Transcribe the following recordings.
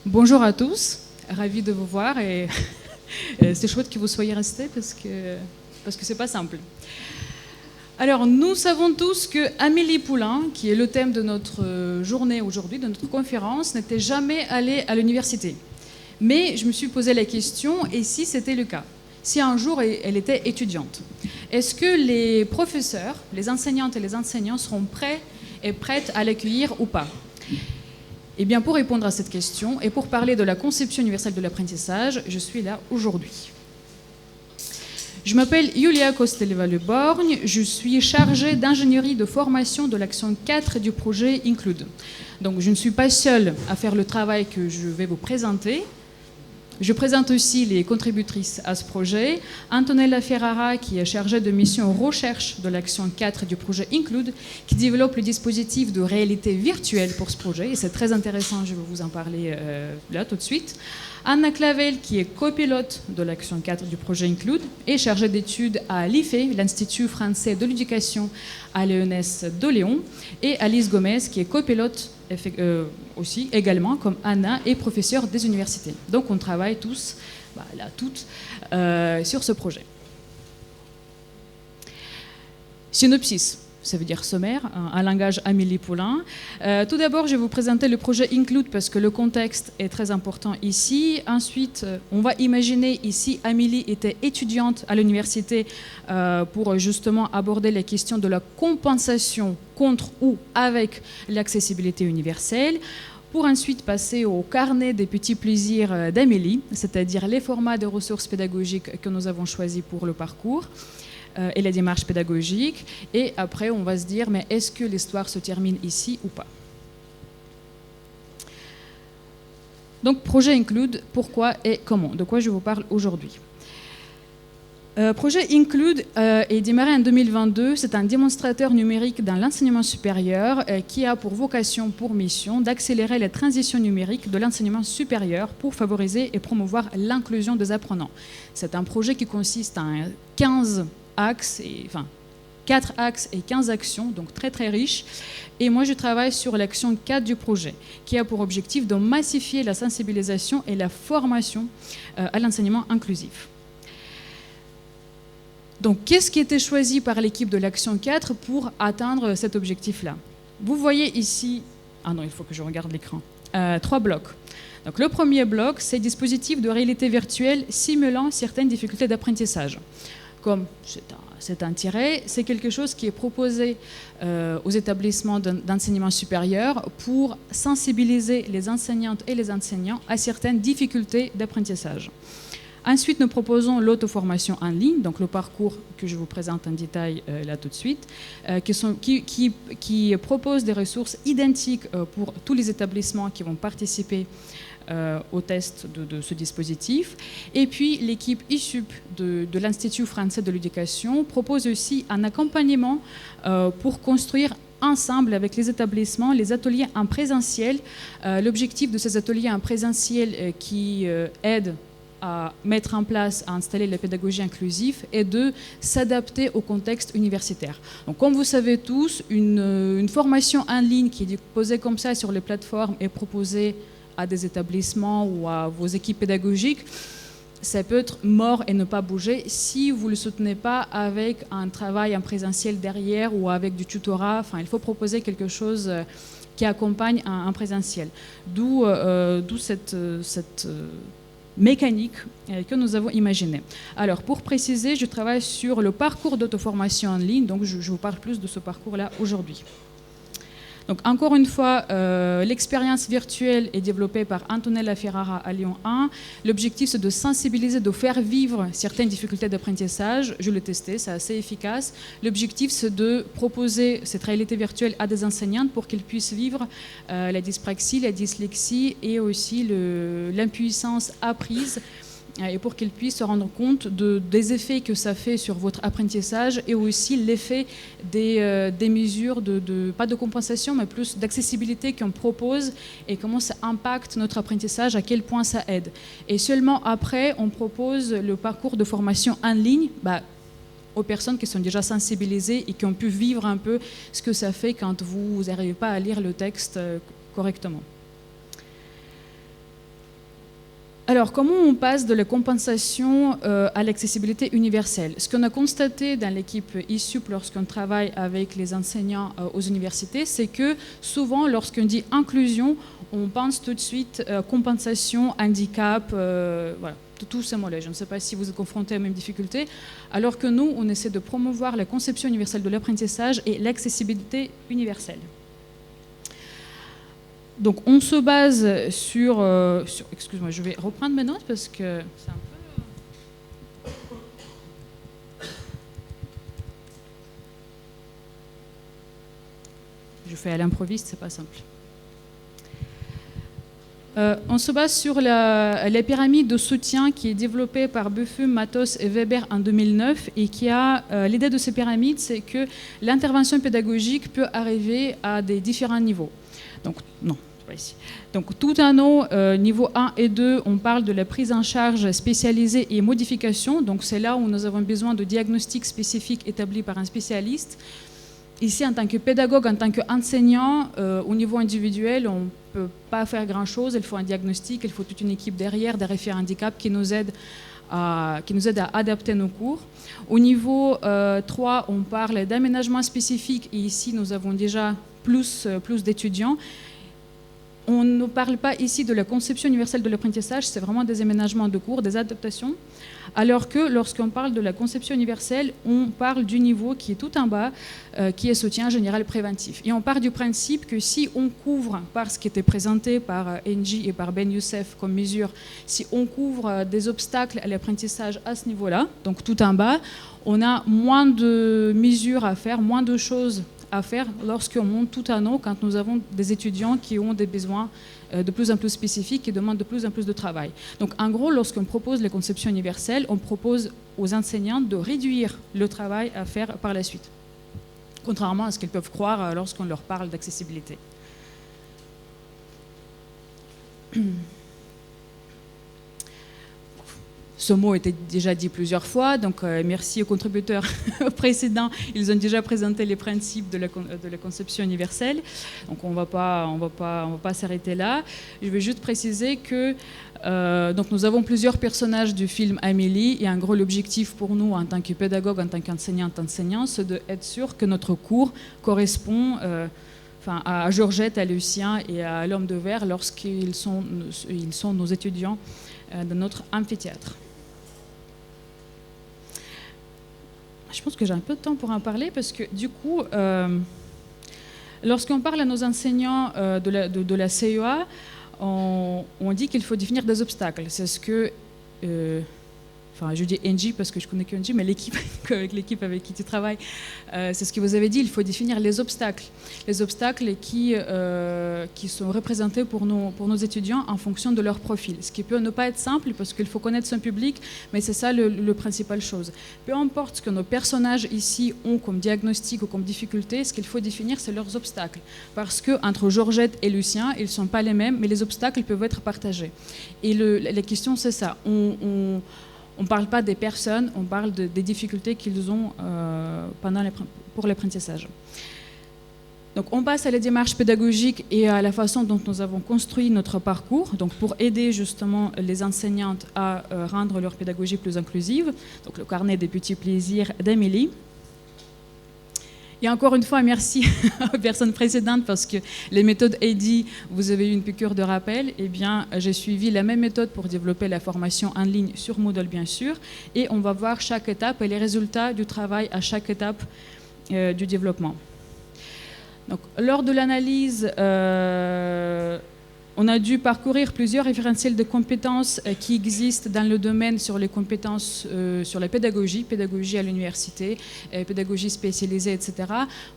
Bonjour à tous, ravi de vous voir et c'est chouette que vous soyez restés parce que c'est pas simple. Alors nous savons tous que Amélie Poulain, qui est le thème de notre journée aujourd'hui, de notre conférence, n'était jamais allée à l'université. Mais je me suis posé la question, et si c'était le cas? Si un jour elle était étudiante, est-ce que les professeurs, les enseignantes et les enseignants seront prêts et prêtes à l'accueillir ou pas? Eh bien, pour répondre à cette question et pour parler de la conception universelle de l'apprentissage, je suis là aujourd'hui. Je m'appelle Julia Kosteleva-Le-Borgne, je suis chargée d'ingénierie de formation de l'action 4 du projet Include. Donc, je ne suis pas seule à faire le travail que je vais vous présenter. Je présente aussi les contributrices à ce projet. Antonella Ferrara, qui est chargée de mission recherche de l'action 4 du projet Include, qui développe le dispositif de réalité virtuelle pour ce projet. Et c'est très intéressant, je vais vous en parler là tout de suite. Anna Clavel, qui est copilote de l'action 4 du projet Include et chargée d'études à l'IFE, l'Institut français de l'éducation à l'ENS de Lyon. Et Alice Gomez, qui est copilote aussi, également, comme Anna, et professeure des universités. Donc on travaille tous, toutes, sur ce projet. Synopsis. Ça veut dire sommaire, un langage Amélie Poulain. Tout d'abord, je vais vous présenter le projet Include parce que le contexte est très important ici. Ensuite, on va imaginer ici, Amélie était étudiante à l'université pour justement aborder les questions de la compensation contre ou avec l'accessibilité universelle, pour ensuite passer au carnet des petits plaisirs d'Amélie, c'est-à-dire les formats de ressources pédagogiques que nous avons choisis pour le parcours et la démarche pédagogique. Et après, on va se dire, mais est-ce que l'histoire se termine ici ou pas? Donc, projet Include, pourquoi et comment? De quoi je vous parle aujourd'hui? Projet Include est démarré en 2022. C'est un démonstrateur numérique dans l'enseignement supérieur qui a pour vocation, pour mission, d'accélérer la transition numérique de l'enseignement supérieur pour favoriser et promouvoir l'inclusion des apprenants. C'est un projet qui consiste en 4 axes et 15 actions, donc très très riche. Et moi je travaille sur l'action 4 du projet, qui a pour objectif de massifier la sensibilisation et la formation à l'enseignement inclusif. Donc qu'est-ce qui était choisi par l'équipe de l'action 4 pour atteindre cet objectif-là? Vous voyez ici, il faut que je regarde l'écran, 3 blocs. Donc, le premier bloc, c'est dispositif de réalité virtuelle simulant certaines difficultés d'apprentissage. Comme c'est un tiret, c'est quelque chose qui est proposé aux établissements d'enseignement supérieur pour sensibiliser les enseignantes et les enseignants à certaines difficultés d'apprentissage. Ensuite, nous proposons l'auto-formation en ligne, donc le parcours que je vous présente en détail là tout de suite, qui propose des ressources identiques pour tous les établissements qui vont participer au test de ce dispositif. Et puis, l'équipe ISUP de l'Institut français de l'éducation propose aussi un accompagnement pour construire ensemble avec les établissements les ateliers en présentiel. L'objectif de ces ateliers en présentiel qui aident à mettre en place, à installer la pédagogie inclusive et de s'adapter au contexte universitaire. Donc, comme vous savez tous, une formation en ligne qui est déposée comme ça sur les plateformes et proposée à des établissements ou à vos équipes pédagogiques, ça peut être mort et ne pas bouger si vous ne le soutenez pas avec un travail en présentiel derrière ou avec du tutorat. Enfin, il faut proposer quelque chose qui accompagne un présentiel. D'où cette mécanique que nous avons imaginée. Alors, pour préciser, je travaille sur le parcours d'auto-formation en ligne, donc je vous parle plus de ce parcours-là aujourd'hui. Donc, encore une fois, l'expérience virtuelle est développée par Antonella Ferrara à Lyon 1. L'objectif, c'est de sensibiliser, de faire vivre certaines difficultés d'apprentissage. Je l'ai testé, c'est assez efficace. L'objectif, c'est de proposer cette réalité virtuelle à des enseignantes pour qu'ils puissent vivre la dyspraxie, la dyslexie et aussi l'impuissance apprise, et pour qu'ils puissent se rendre compte des effets que ça fait sur votre apprentissage et aussi l'effet des mesures, pas de compensation, mais plus d'accessibilité qu'on propose et comment ça impacte notre apprentissage, à quel point ça aide. Et seulement après, on propose le parcours de formation en ligne aux personnes qui sont déjà sensibilisées et qui ont pu vivre un peu ce que ça fait quand vous n'arrivez pas à lire le texte correctement. Alors, comment on passe de la compensation à l'accessibilité universelle? Ce qu'on a constaté dans l'équipe ISUP lorsqu'on travaille avec les enseignants aux universités, c'est que souvent, lorsqu'on dit inclusion, on pense tout de suite compensation, handicap, voilà, tous ces mots-là. Je ne sais pas si vous êtes confrontés aux mêmes difficultés, alors que nous, on essaie de promouvoir la conception universelle de l'apprentissage et l'accessibilité universelle. Donc on se base sur excuse-moi, je vais reprendre mes notes parce que c'est un peu... Je fais à l'improviste, c'est pas simple. On se base sur la pyramide de soutien qui est développée par Buffum, Matos et Weber en 2009 et qui a l'idée de ces pyramides, c'est que l'intervention pédagogique peut arriver à des différents niveaux. Donc non. Ici. Donc tout en haut, niveau 1 et 2, on parle de la prise en charge spécialisée et modification. Donc c'est là où nous avons besoin de diagnostics spécifiques établis par un spécialiste. Ici, en tant que pédagogue, en tant qu'enseignant, au niveau individuel, on ne peut pas faire grand-chose. Il faut un diagnostic, il faut toute une équipe derrière, des référents handicap qui nous aident à adapter nos cours. Au niveau 3, on parle d'aménagement spécifique et ici, nous avons déjà plus d'étudiants. On ne parle pas ici de la conception universelle de l'apprentissage, c'est vraiment des aménagements de cours, des adaptations, alors que lorsqu'on parle de la conception universelle, on parle du niveau qui est tout en bas, qui est soutien général préventif. Et on part du principe que si on couvre, par ce qui était présenté par NJ et par Ben Youssef comme mesure, si on couvre des obstacles à l'apprentissage à ce niveau-là, donc tout en bas, on a moins de mesures à faire, moins de choses à faire lorsqu'on monte tout en haut, quand nous avons des étudiants qui ont des besoins de plus en plus spécifiques, qui demandent de plus en plus de travail. Donc en gros, lorsqu'on propose les conceptions universelles, on propose aux enseignants de réduire le travail à faire par la suite, contrairement à ce qu'ils peuvent croire lorsqu'on leur parle d'accessibilité. Ce mot était déjà dit plusieurs fois, donc merci aux contributeurs précédents. Ils ont déjà présenté les principes de la conception universelle. Donc on va pas s'arrêter là. Je vais juste préciser que donc nous avons plusieurs personnages du film Amélie et en gros l'objectif pour nous en tant que pédagogue, en tant qu'enseignant, c'est d'être sûr que notre cours correspond à Georgette, à Lucien et à l'homme de verre lorsqu'ils sont nos étudiants dans notre amphithéâtre. Je pense que j'ai un peu de temps pour en parler parce que du coup, lorsqu'on parle à nos enseignants de la CEA, on dit qu'il faut définir des obstacles. C'est ce que, je dis NJ parce que je connais que NJ, mais avec l'équipe avec qui tu travailles, c'est ce que vous avez dit, il faut définir les obstacles qui sont représentés pour nos étudiants en fonction de leur profil. Ce qui peut ne pas être simple parce qu'il faut connaître son public, mais c'est ça le principal chose. Peu importe ce que nos personnages ici ont comme diagnostic ou comme difficulté, ce qu'il faut définir, c'est leurs obstacles. Parce qu'entre Georgette et Lucien, ils ne sont pas les mêmes, mais les obstacles peuvent être partagés. Et la question, c'est ça. On ne parle pas des personnes, on parle des difficultés qu'ils ont pour l'apprentissage. Donc on passe à la démarche pédagogique et à la façon dont nous avons construit notre parcours, donc pour aider justement les enseignantes à rendre leur pédagogie plus inclusive, donc le carnet des petits plaisirs d'Amélie. Et encore une fois, merci aux personnes précédentes parce que les méthodes EDI, vous avez eu une piqûre de rappel. Eh bien, j'ai suivi la même méthode pour développer la formation en ligne sur Moodle, bien sûr. Et on va voir chaque étape et les résultats du travail à chaque étape du développement. Donc, lors de l'analyse, on a dû parcourir plusieurs référentiels de compétences qui existent dans le domaine sur les compétences sur la pédagogie à l'université, pédagogie spécialisée, etc.,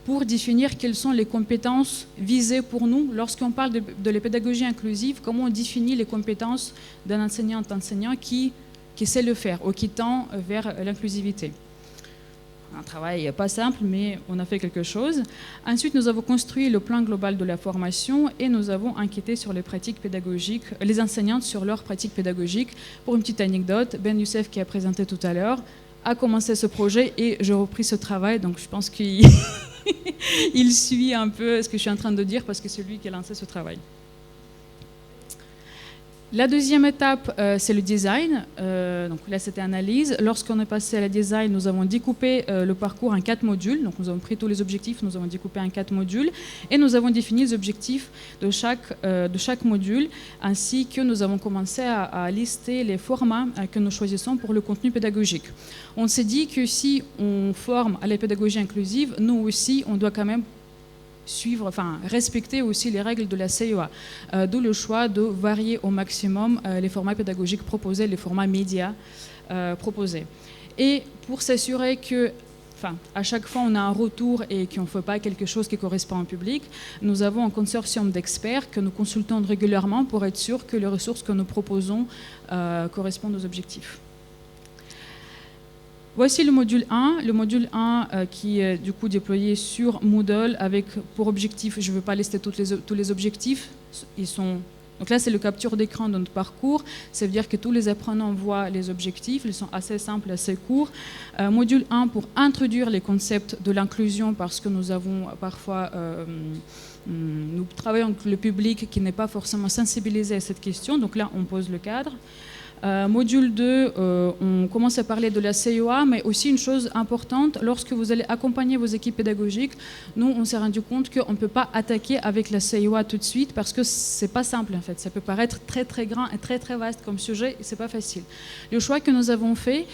pour définir quelles sont les compétences visées pour nous. Lorsqu'on parle de la pédagogie inclusive, comment on définit les compétences d'un enseignant qui sait le faire ou qui tend vers l'inclusivité. Un travail pas simple, mais on a fait quelque chose. Ensuite, nous avons construit le plan global de la formation et nous avons enquêté sur les pratiques pédagogiques, les enseignantes sur leurs pratiques pédagogiques. Pour une petite anecdote, Ben Youssef, qui a présenté tout à l'heure, a commencé ce projet et j'ai repris ce travail. Donc, je pense qu'il suit un peu ce que je suis en train de dire parce que c'est lui qui a lancé ce travail. La deuxième étape, c'est le design. Donc là, c'était analyse. Lorsqu'on est passé à la design, nous avons découpé le parcours en 4 modules. Donc nous avons pris tous les objectifs, nous avons découpé en 4 modules et nous avons défini les objectifs de chaque module, ainsi que nous avons commencé à lister les formats que nous choisissons pour le contenu pédagogique. On s'est dit que si on forme à la pédagogie inclusive, nous aussi, on doit quand même respecter aussi les règles de la CEA, d'où le choix de varier au maximum les formats pédagogiques proposés, les formats médias proposés. Et pour s'assurer que, à chaque fois on a un retour et qu'on ne fait pas quelque chose qui correspond au public, nous avons un consortium d'experts que nous consultons régulièrement pour être sûr que les ressources que nous proposons correspondent aux objectifs. Voici le module 1. Le module 1 qui est du coup déployé sur Moodle avec pour objectif, je ne veux pas lister tous les objectifs, donc là c'est le capture d'écran de notre parcours, ça veut dire que tous les apprenants voient les objectifs, ils sont assez simples, assez courts. Module 1 pour introduire les concepts de l'inclusion parce que nous avons parfois, nous travaillons avec le public qui n'est pas forcément sensibilisé à cette question, donc là on pose le cadre. Module 2, on commence à parler de la CEA, mais aussi une chose importante, lorsque vous allez accompagner vos équipes pédagogiques, nous, on s'est rendu compte qu'on ne peut pas attaquer avec la CEA tout de suite parce que ce n'est pas simple en fait. Ça peut paraître très très grand et très très vaste comme sujet et ce n'est pas facile. Le choix que nous avons fait,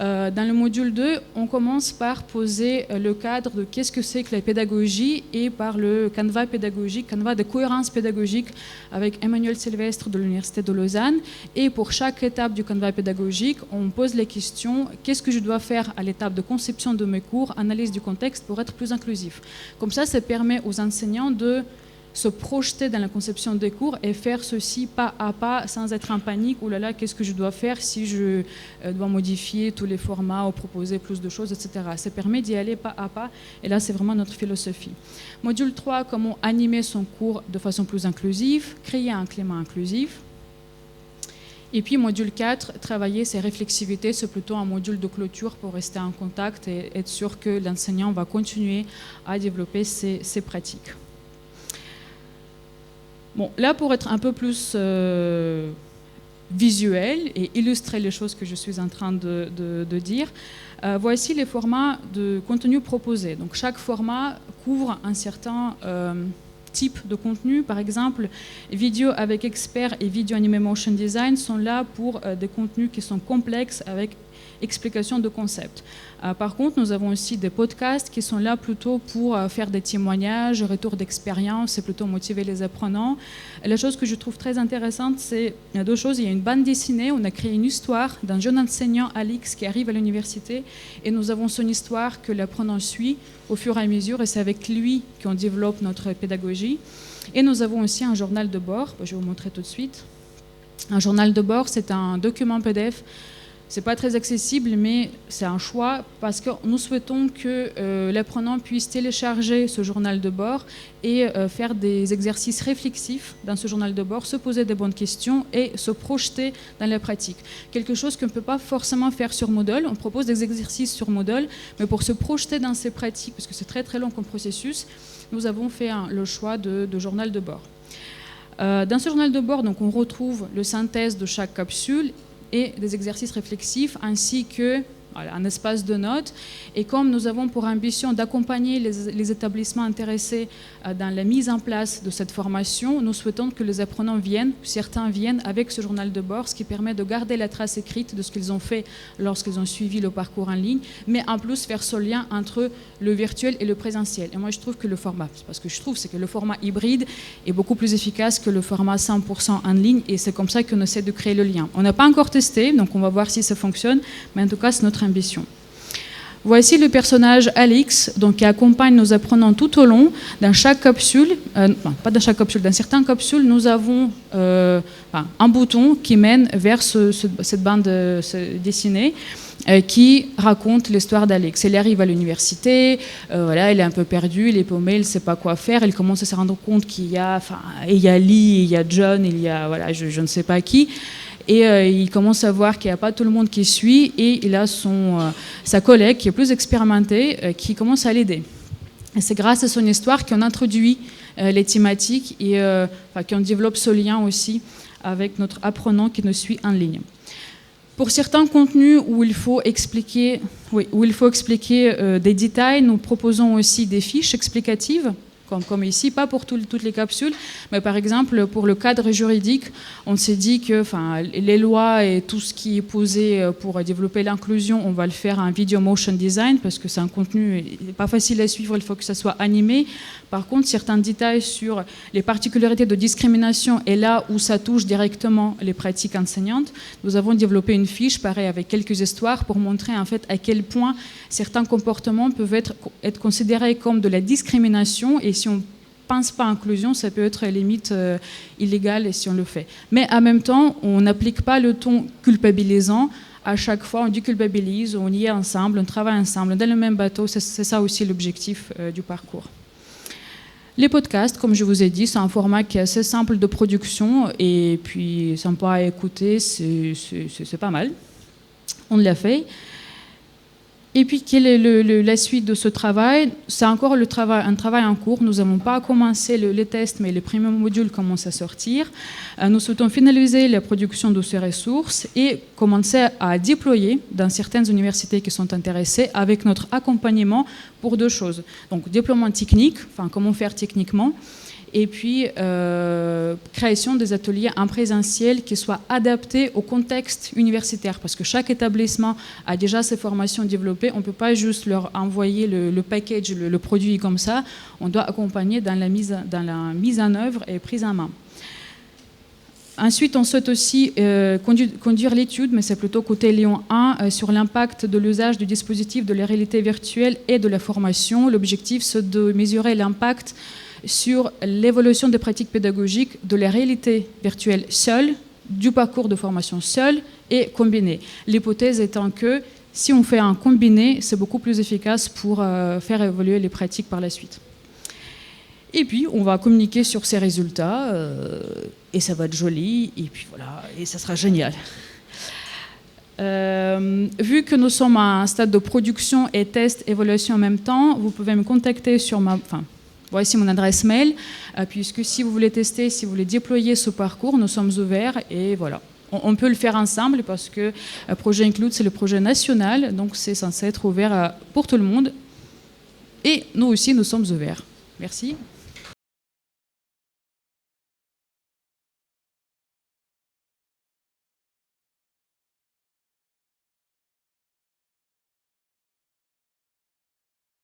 dans le module 2, on commence par poser le cadre de qu'est-ce que c'est que la pédagogie et par le canevas pédagogique, canevas de cohérence pédagogique avec Emmanuel Sylvestre de l'Université de Lausanne. Et pour chaque étape du canevas pédagogique, on pose les questions qu'est-ce que je dois faire à l'étape de conception de mes cours, analyse du contexte pour être plus inclusif. Comme ça permet aux enseignants de se projeter dans la conception des cours et faire ceci pas à pas sans être en panique. Oh là là, qu'est-ce que je dois faire si je dois modifier tous les formats ou proposer plus de choses, etc. Ça permet d'y aller pas à pas et là, c'est vraiment notre philosophie. Module 3, comment animer son cours de façon plus inclusive, créer un climat inclusif. Et puis, module 4, travailler ses réflexivités, c'est plutôt un module de clôture pour rester en contact et être sûr que l'enseignant va continuer à développer ses pratiques. Bon, là, pour être un peu plus visuel et illustrer les choses que je suis en train de dire, voici les formats de contenu proposés. Donc, chaque format couvre un certain type de contenu. Par exemple, vidéo avec expert et vidéo animé motion design sont là pour des contenus qui sont complexes avec explication de concepts. Par contre, nous avons aussi des podcasts qui sont là plutôt pour faire des témoignages, retours d'expérience et plutôt motiver les apprenants. Et la chose que je trouve très intéressante, il y a deux choses. Il y a une bande dessinée, on a créé une histoire d'un jeune enseignant, Alix, qui arrive à l'université et nous avons son histoire que l'apprenant suit au fur et à mesure et c'est avec lui qu'on développe notre pédagogie. Et nous avons aussi un journal de bord, je vais vous montrer tout de suite. Un journal de bord, c'est un document PDF. Ce n'est pas très accessible, mais c'est un choix parce que nous souhaitons que l'apprenant puisse télécharger ce journal de bord et faire des exercices réflexifs dans ce journal de bord, se poser des bonnes questions et se projeter dans la pratique. Quelque chose qu'on ne peut pas forcément faire sur Moodle. On propose des exercices sur Moodle, mais pour se projeter dans ces pratiques, parce que c'est très très long comme processus, nous avons fait le choix de journal de bord. Dans ce journal de bord, donc, on retrouve le synthèse de chaque capsule et des exercices réflexifs, ainsi que un espace de notes. Et comme nous avons pour ambition d'accompagner les établissements intéressés dans la mise en place de cette formation, nous souhaitons que les apprenants certains viennent avec ce journal de bord, ce qui permet de garder la trace écrite de ce qu'ils ont fait lorsqu'ils ont suivi le parcours en ligne, mais en plus faire ce lien entre le virtuel et le présentiel. Et moi, je trouve que le format hybride est beaucoup plus efficace que le format 100% en ligne, et c'est comme ça qu'on essaie de créer le lien. On n'a pas encore testé, donc on va voir si ça fonctionne, mais en tout cas, c'est notre ambition. Voici le personnage Alix, donc, qui accompagne nos apprenants tout au long. Dans chaque capsule, pas dans chaque capsule, dans certaines capsules, nous avons un bouton qui mène vers cette bande dessinée qui raconte l'histoire d'Alix. Elle arrive à l'université, elle est un peu perdue, elle est paumée, elle ne sait pas quoi faire, elle commence à se rendre compte qu'il y a Lee, il y a John, il y a je ne sais pas qui. Et il commence à voir qu'il n'y a pas tout le monde qui suit et il a sa collègue qui est plus expérimentée qui commence à l'aider. Et c'est grâce à son histoire qu'on introduit les thématiques et qu'on développe ce lien aussi avec notre apprenant qui nous suit en ligne. Pour certains contenus où il faut expliquer des détails, nous proposons aussi des fiches explicatives, comme ici, pas pour toutes les capsules, mais par exemple pour le cadre juridique, on s'est dit que les lois et tout ce qui est posé pour développer l'inclusion, on va le faire en video motion design parce que c'est un contenu pas facile à suivre, il faut que ça soit animé. Par contre, certains détails sur les particularités de discrimination et là où ça touche directement les pratiques enseignantes, nous avons développé une fiche, pareil, avec quelques histoires pour montrer en fait à quel point certains comportements peuvent être considérés comme de la discrimination et si on ne pense pas à inclusion, ça peut être limite illégal si on le fait. Mais en même temps, on n'applique pas le ton culpabilisant. À chaque fois, on déculpabilise, on y est ensemble, on travaille ensemble, dans le même bateau. C'est ça aussi l'objectif du parcours. Les podcasts, comme je vous ai dit, c'est un format qui est assez simple de production et puis sympa à écouter, c'est pas mal. On l'a fait. Et puis, quelle est la suite de ce travail? C'est encore un travail en cours. Nous n'avons pas commencé les tests, mais les premiers modules commencent à sortir. Nous souhaitons finaliser la production de ces ressources et commencer à déployer dans certaines universités qui sont intéressées avec notre accompagnement pour deux choses. Donc, déploiement technique, comment faire techniquement, et puis création des ateliers en présentiel qui soient adaptés au contexte universitaire, parce que chaque établissement a déjà ses formations développées, on ne peut pas juste leur envoyer le package, le produit comme ça, on doit accompagner dans la mise en œuvre et prise en main. Ensuite, on souhaite aussi conduire l'étude, mais c'est plutôt côté Lyon 1, sur l'impact de l'usage du dispositif de la réalité virtuelle et de la formation. L'objectif, c'est de mesurer l'impact sur l'évolution des pratiques pédagogiques de la réalité virtuelle seule, du parcours de formation seul et combiné. L'hypothèse étant que si on fait un combiné, c'est beaucoup plus efficace pour faire évoluer les pratiques par la suite. Et puis, on va communiquer sur ces résultats et ça va être joli et puis voilà, et ça sera génial. Vu que nous sommes à un stade de production et test, évaluation en même temps, vous pouvez me contacter sur voici mon adresse mail, puisque si vous voulez tester, si vous voulez déployer ce parcours, nous sommes ouverts et voilà. On peut le faire ensemble parce que le projet Include, c'est le projet national, donc c'est censé être ouvert pour tout le monde. Et nous aussi, nous sommes ouverts. Merci.